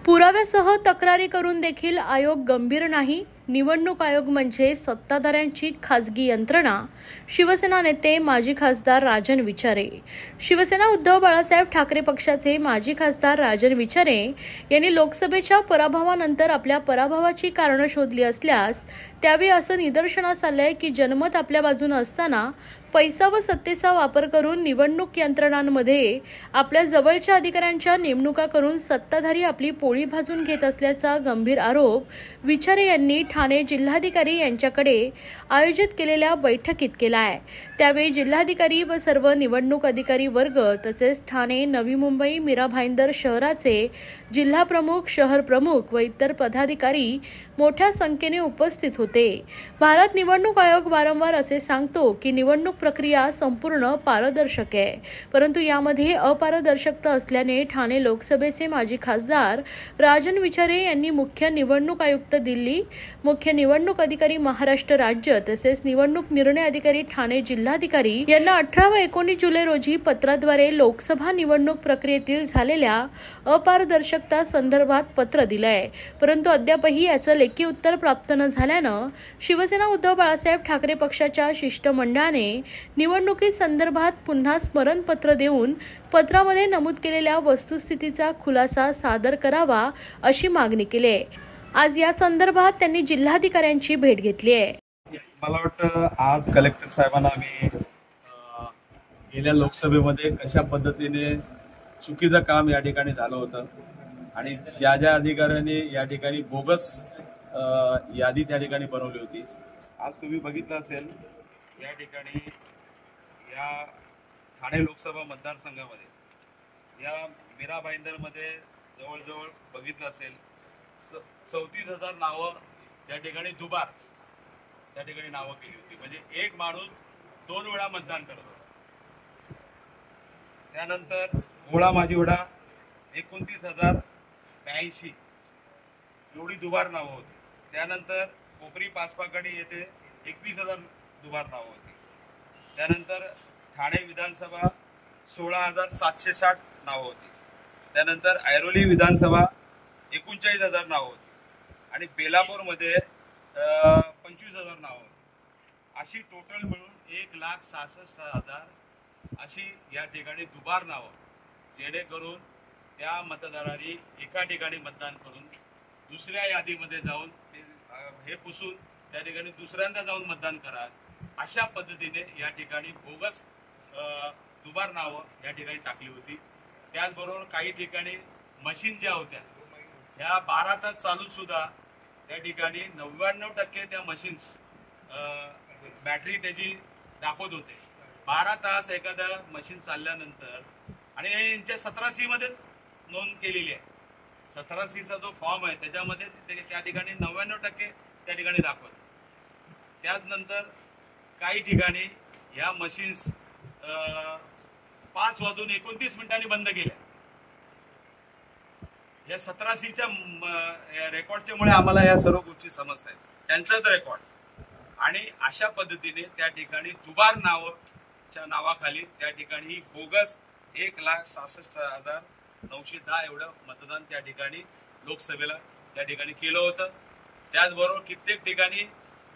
पुराव्यासह तक्रारी करून देखील आयोग गंभीर नाही। निवडणूक आयोग म्हणजे सत्ताधाऱ्यांची खासगी यंत्रणा। शिवसेना नेते माजी खासदार राजन विचारे। शिवसेना उद्धव बाळासाहेब ठाकरे पक्षाचे माजी खासदार राजन विचारे यांनी लोकसभेच्या पराभवानंतर आपल्या पराभवाची कारणं शोधली असल्यास त्यावेळी असं निदर्शनास आलंय की जनमत आपल्या बाजूने असताना पैसा व सत्तेचा वापर करून निवडणूक यंत्रणांमध्ये आपल्या जवळच्या अधिकाऱ्यांच्या नेमणुका करून सत्ताधारी आपली पोळी भाजून घेत असल्याचा गंभीर आरोप विचारे यांनी ठाणे जिल्हाधिकारी यांच्याकडे आयोजित केलेल्या बैठकीत केला आहे। त्यावेळी जिल्हाधिकारी व सर्व निवडणूक अधिकारी वर्ग तसेच ठाणे, नवी मुंबई, मीरा भाईंदर शहराचे जिल्हा प्रमुख, शहर प्रमुख व इतर पदाधिकारी मोठ्या संख्येने उपस्थित होते। भारत निवडणूक आयोग वारंवार असे सांगतो की निवडणूक प्रक्रिया संपूर्ण पारदर्शक आहे, परंतु यामध्ये अपारदर्शकता असल्याने ठाणे लोकसभेचे माजी खासदार राजन विचारे यांनी मुख्य निवडणूक आयुक्त दिल्ली, मुख्य निवडणूक अधिकारी महाराष्ट्र राज्य तसेच निवडणूक निर्णय अधिकारी ठाणे जिल्हाधिकारी यांना 18 व 19 जुलै रोजी पत्राद्वारे लोकसभा निवडणूक प्रक्रियेतील झालेल्या अपारदर्शकता संदर्भात पत्र दिले आहे, परंतु अद्यापही याचं लेखी उत्तर प्राप्त न झाल्यानं शिवसेना उद्धव बाळासाहेब ठाकरे पक्षाच्या शिष्टमंडळाने निवडणुकी संदर्भात पुन्हा स्मरणपत्र देऊन पत्रामध्ये नमूद केलेल्या वस्तुस्थितीचा खुलासा सादर करावा अशी मागणी केली आहे। आज या संदर्भात त्यांनी जिल्हाधिकाऱ्यांची भेट घेतली आहे। मला वाटतं आज कलेक्टर साहेबांना आम्ही गेल्या लोकसभेमध्ये कशा पद्धतीने चुकीचं काम या ठिकाणी झालं होतं आणि ज्या ज्या अधिकाऱ्यांनी या ठिकाणी बोगस यादी त्या ठिकाणी बनवली होती, आज तुम्ही बघितलं असेल या ठिकाणी या ठाणे लोकसभा मतदारसंघामध्ये या मीरा भाईंदरमध्ये जवळजवळ बघितलं असेल 34,000 नावं त्या ठिकाणी दुबार त्या ठिकाणी नावं केली होती। म्हणजे एक माणूस 2 वेळा मतदान करत होता। त्यानंतर ओळा माझी ओढा 29,082 एवढी दुबार नावं होती। त्यानंतर कोपरी पाचपाकडी येथे 21,000 दुबार नावं होती। त्यानंतर ठाणे विधानसभा 16,760 नावं होती। त्यानंतर ऐरोली विधानसभा 39,000 नावं होती आणि बेलापूरमध्ये 25,000 नावं होती। अशी टोटल मिळून 1,66,000 अशी या ठिकाणी दुबार नावं, जेणेकरून त्या मतदारांनी एका ठिकाणी मतदान करून दुसऱ्या यादीमध्ये जाऊन हे पुसून त्या ठिकाणी दुसऱ्यांदा जाऊन मतदान करा, अशा पद्धतीने या ठिकाणी बोगस दुबार नावं या ठिकाणी टाकली होती। त्याचबरोबर काही ठिकाणी मशीन ज्या होत्या ह्या 12 तास चालून सुद्धा त्या ठिकाणी 99% त्या मशीन्स बॅटरी त्याची दाखवत होते। 12 तास एखादा मशीन चालल्यानंतर आणि यांच्या 17C मध्ये नोंद केलेली आहे। 17C जो फॉर्म आहे त्याच्यामध्ये त्या ठिकाणी 99% त्या ठिकाणी दाखवत। त्यानंतर काही ठिकाणी या मशीन्स 5:29 बंद केल्या। या 17Cच्या रेकॉर्डच्या मुळे आम्हाला या सर्व गोष्टी समजत आहेत, त्यांचाच रेकॉर्ड। आणि अशा पद्धतीने त्या ठिकाणी दुबार नावाच्या नावाखाली त्या ठिकाणी बोगस 1,66,910 एवढं मतदान त्या ठिकाणी लोकसभेला त्या ठिकाणी केलं होतं। त्याचबरोबर कित्येक ठिकाणी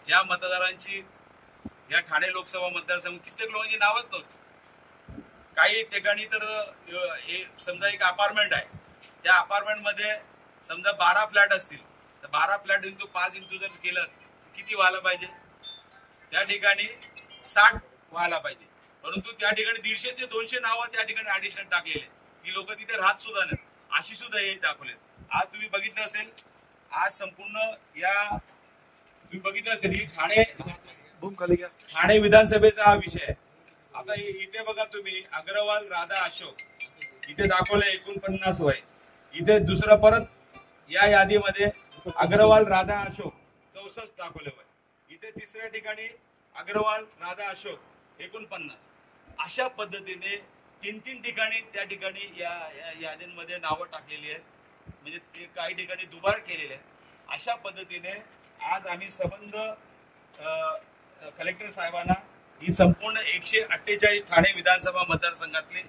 ज्या मतदारांची या ठाणे लोकसभा मतदारसंघ कित्येक लोकांची नावच नव्हती। काही ठिकाणी तर समजा एक अपार्टमेंट आहे, त्या अपार्टमेंटमध्ये समजा 12 फ्लॅट असतील तर 12 फ्लॅट इंटू 5 जर केलं किती व्हायला पाहिजे? त्या ठिकाणी 60 व्हायला पाहिजे, परंतु त्या ठिकाणी 150 ते 200 नावं त्या ठिकाणी ऍडिशनल टाकलेले, ती लोक तिथे राहत सुद्धा नाही, अशी सुद्धा हे दाखवले। आज तुम्ही बघितलं असेल, आज संपूर्ण या तुम्ही बघितलं असेल की ठाणे विधानसभेचा हा विषय आहे। आता इथे बघा तुम्ही, अग्रवाल राधा अशोक इथे दाखवलंय 49 वय, इथे दुसरं परत या यादीमध्ये अग्रवाल राधा अशोक 64 दाखवले वय, इथे तिसऱ्या ठिकाणी अग्रवाल राधा अशोक 49। अशा पद्धतीने 3 ठिकाणी त्या ठिकाणी या यादींमध्ये नावं टाकलेली आहेत, म्हणजे ते काही ठिकाणी दुबार केलेले आहेत। अशा पद्धतीने आज आम्ही संबंध कलेक्टर साहेबांना ही संपूर्ण 148 ठाणे विधानसभा मतदारसंघातली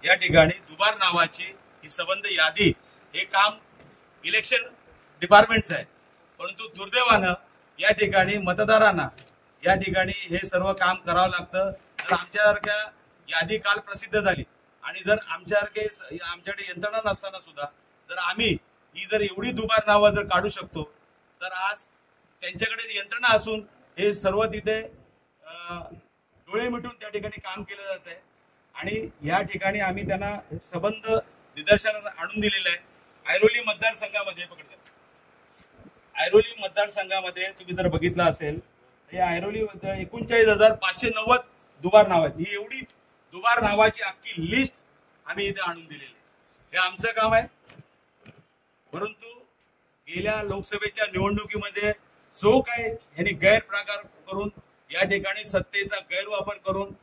या ठिकाणी दुबार नावाची ही संबंध यादी हे काम इलेक्शन डिपार्टमेंटचं आहे, परंतु दुर्दैवानं या ठिकाणी मतदारांना या ठिकाणी हे सर्व काम करावं लागतं. जर आमच्यासारख्या यादी काल प्रसिद्ध झाली आणि जर आमच्याकडे यंत्रणा नसताना सुद्धा जर आम्ही ही जर एवढी दुबार नावं जर काढू शकतो, तर आज त्यांच्याकडे यंत्रणा असून हे सर्व तिथे डोळे मिटून त्या ठिकाणी काम केलं जात आहे. आणि या ठिकाणी आम्ही त्यांना संबंध निदर्शनास आणून दिलेलं आहे. ऐरोली मतदारसंघामध्ये ऐरोली मतदारसंघामध्ये तुम्ही जर बघितलं असेल, या ऐरोली 39,590 दुबार नाव आहेत. ही एवढी दुबार नावाची अख्खी लिस्ट आम्ही इथे आणून दिलेली आहे. हे आमचं काम आहे. परंतु गेल्या लोकसभेच्या निवडणुकीमध्ये जो काय यांनी गैरप्रकार करून या ठिकाणी सत्तेचा गैरवापर करून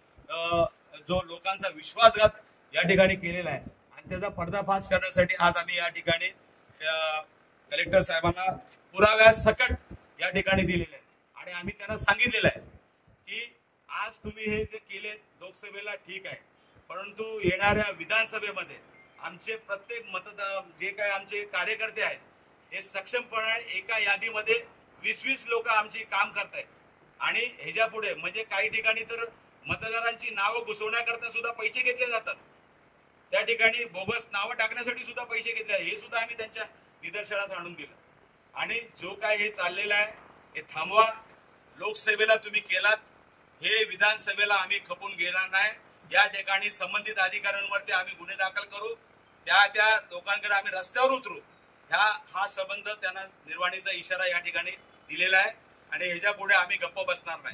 जो लोकांचा विश्वासघात या ठिकाणी केलेला आहे आणि त्याचा पर्दाफाश करण्यासाठी आज आम्ही या ठिकाणी कलेक्टर साहेबांना पुराव्यासकट या ठिकाणी दिलेले आहे. आणि आम्ही त्यांना सांगितलेलं आहे की आज तुम्ही हे जे केले लोकसभेला ठीक आहे, परंतु येणाऱ्या विधानसभेमध्ये आमचे प्रत्येक मतदार जे काय आमचे कार्यकर्ते आहेत हे सक्षमपणे एका यादीमध्ये 20-20 लोक आमची काम करतायत. आणि ह्याच्या पुढे म्हणजे काही ठिकाणी तर मतदारांची नावं घुसवण्याकरता सुद्धा पैसे घेतले जातात. त्या ठिकाणी बोगस नावं टाकण्यासाठी सुद्धा पैसे घेतले, हे सुद्धा आम्ही त्यांच्या निदर्शनास आणून दिलं. आणि जो काय हे चाललेलं आहे हे थांबवा. लोकसभेला तुम्ही केलात, हे विधानसभेला आम्ही खपून घेणार नाही. या ठिकाणी संबंधित अधिकाऱ्यांवरती आम्ही गुन्हे दाखल करू, त्या लोकांकडे आम्ही रस्त्यावर उतरू. हा संबंध त्यांना निर्वाणीचा इशारा या ठिकाणी दिलेला आहे आणि ह्याच्या पुढे आम्ही गप्प बसणार नाही.